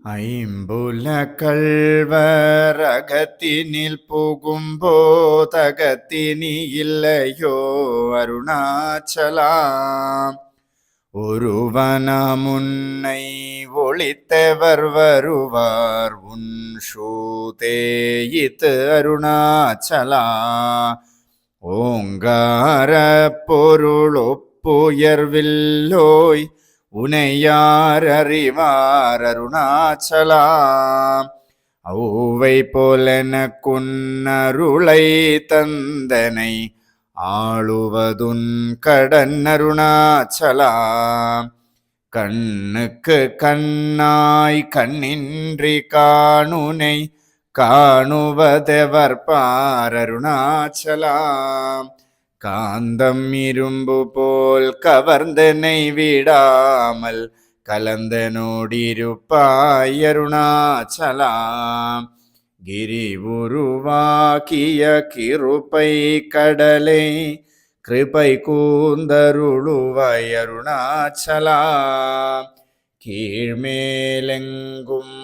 ஐம்புல கள்வரகத்தினில் புகும்போதகத்தினி இல்லையோ அருணாச்சலா. ஒருவனமுன்னை ஒளித்தவர் வருவார் உன் ஸ்ருதேயித் அருணாச்சலா. ஓங்கார பொருளொப்புயர்வில்லோய் உனையார் அறிவார் அருணாச்சலா. ஔவை போலென குன்னருளை தந்தனை ஆளுவதுன் கடன் அருணாச்சலா. கண்ணுக்கு கண்ணாய் கண்ணின்றி காணுனை காணுவதெவர் பார் அருணாச்சலா. காந்தம் இரும்பு போல் கவர்ந்தனை விடாமல் கலந்தனோடிருப்பாய் அருணாச்சலா. கிரி உருவாக்கிய கிருபை கடலை கிருபை கூந்தருளுவாய் அருணாச்சலா. கீழ்மேலெங்கும்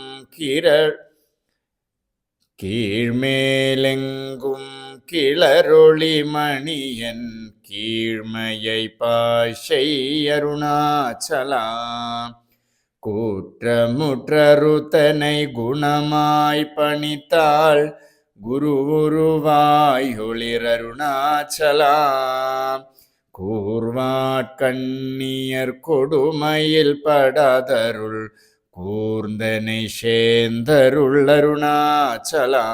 கிளரொளி மணியன் கீழ்மையை பாஷை அருணாச்சலா. கூற்றமுற்றருத்தனை குணமாய் பணித்தாள் குரு உருவாய் ஒளிர் அருணாச்சலா. கூர்வாட்கண்ணியர் கொடுமையில் படாதருள் கூர்ந்தனை சேந்தருள் அருணாச்சலா.